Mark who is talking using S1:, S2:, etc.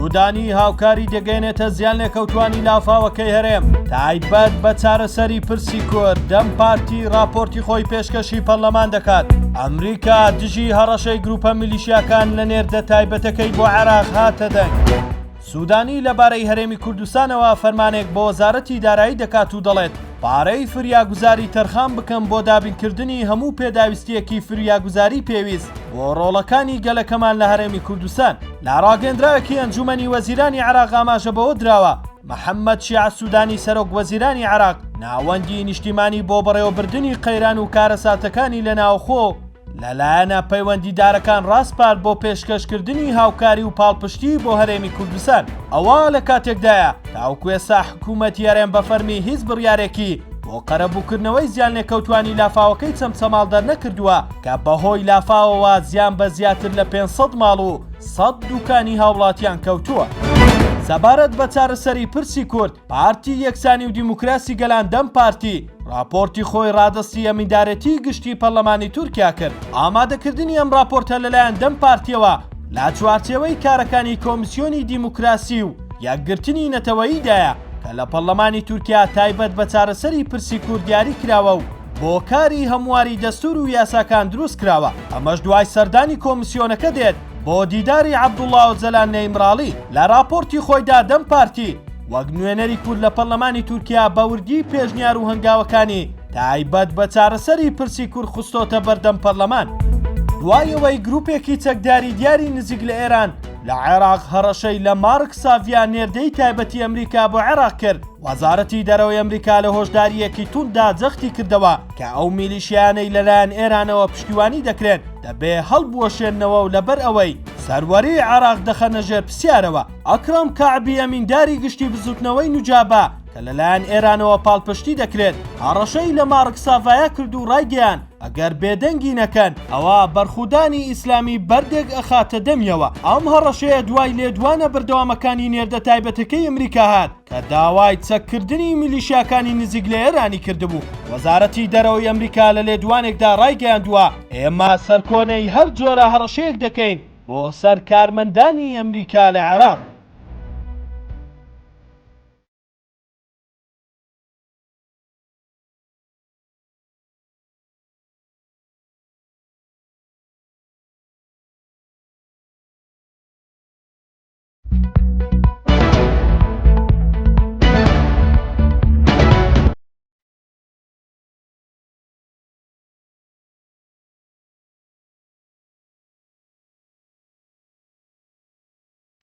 S1: سوودانی هاوکاری دەگەێنێتە زیان لێکەوتوانی لافاوەکەی هەرێم تایبەت بە چارەسەری پرسی کورد دەم پارتی راپۆرتی خۆی پێشکەشی پەرلەمان دەکات. ئەمریکا دژی هەڕەشەی گروپە میلیشیاکان لە نێردە تایبەتەکەی بۆ عێراق هاتە دەنگ. سوودانی لەبارەی هەرێمی کوردستانەوە فەرمانێک بۆ وەزارەتی دارایی دەکات و دەڵێت پارەی فریاگوزاری تەرخان بکەم بۆ دابینکردنی هەموو پێداویستیەکی فریاگوزاری پێویست بۆ ڕۆڵەکانی گەلەکەمان لە هەرێمی کوردستان. لە ڕاگەندراوێکی ئەنجومەنی وەزیرانی عێراق ئاماژە بەوە دراوە محەممەد شیع سوودانی سەرۆک وەزیرانی عێراق ناوەندی نیشتیمانی بۆ بەڕێوەبردننی قەیران و کارەساتەکانی لە ناوخۆ لەلایەنە پەیوەندیدارەکان ڕاستپات بۆ پێشکەشکردنی هاوکاری و پاڵپشتی بۆ هەرێمی کوردستان. ئەوە لە کاتێکدایە تاوکو ئێستا حکوومەتی هەرێم بە فەرمی هیچ بڕیارێکی بۆ قەرەبووکردنەوەی زیان لێکەوتوانی لافاوەکەی چەمچەماڵ دەرنەکردووە کە بەهۆی لافاوەوە زیان بە زیاتر لە 500 ماڵ و 100 دوکانی هاوڵاتیان کەوتووە. سەبارەت بە چارەسەری پرسی کورد پارتی یەکسانی و دیموکراسی گەلان دەم پارتی راپۆرتی خۆی ڕادستی ئەمیندارەتی گشتی پەرلەمانی تورکیا کرد. ئامادەکردنی ئەم راپۆرتە لەلایەن دەم پارتیەوە لا چوارچێوەی کارەکانی کۆمیسیۆنی دیموکراسی و یەکگرتنی نەتەوەییدایە کە لە پەرلەمانی تورکیا تایبەت بە چارەسەری پرسی کورد دیاری کراوە و بۆ کاری هەمواری دەستور و یاساکان دروست کراوە. ئەمەش دوای سەردانی کۆمیسیۆنەکە دێت بۆ دیداری عەبدوڵڵا ئۆجەلان نەیمڕاڵی. لە راپۆرتی خۆیدا دەم پارتی وەک نوێنەری کورد لە پەرلەمانی تورکیا بەوردی پێشنیار و هەنگاوەکانی تایبەت بە چارەسەری پرسی کورد خستۆتە بەردەم پەرلەمان. دوایەوەی گروپێکی چەکداری دیاری نزیک لە ئێران لە عێراق هەڕەشەی لە مارک ساڤیا نێردەی تایبەتی ئەمریکا بۆ عێراق کرد، وەزارەتی دەرەوەی ئەمریکا لە هۆشداریەکی توندا جەختی کردەوە کە ئەو میلیشیانەی لەلایەن ئێرانەوە پشتیوانی دەکرێن دەبێ هەڵبوەشێننەوە و لەبەر ئەوەی سەروەری عێراق دەخەنە ژێر پرسیارەوە. ئەکرەم کەعبی ئەمینداری گشتی بزوتنەوەی نوجابە کە لەلایەن ئێرانەوە پاڵپشتی دەکرێت هەڕەشەی لە مارک ساڤیا کرد و ڕایگەیان ئەگەر بێدەنگی نەکەن ئەوە بەرخودانی ئیسلامی بەردێک ئەخاتە دەمیەوە. ئەم هەڕەشەیە دوای لێدوانە بەردەوامەکانی نێردە تایبەتەکەی ئەمریکا هات کە داوای چەککردنی میلیشیاکانی نزیک لە ئێرانی کردبوو. وەزارەتی دەرەوەی ئەمریکا لە لێدوانێکدا ڕایگەیاندووە ئێمە سەرکۆنەی هەر جۆرە هەڕەشەیەک دەکەین بۆ سەر کارمەندانی ئەمریکا لە عێراق.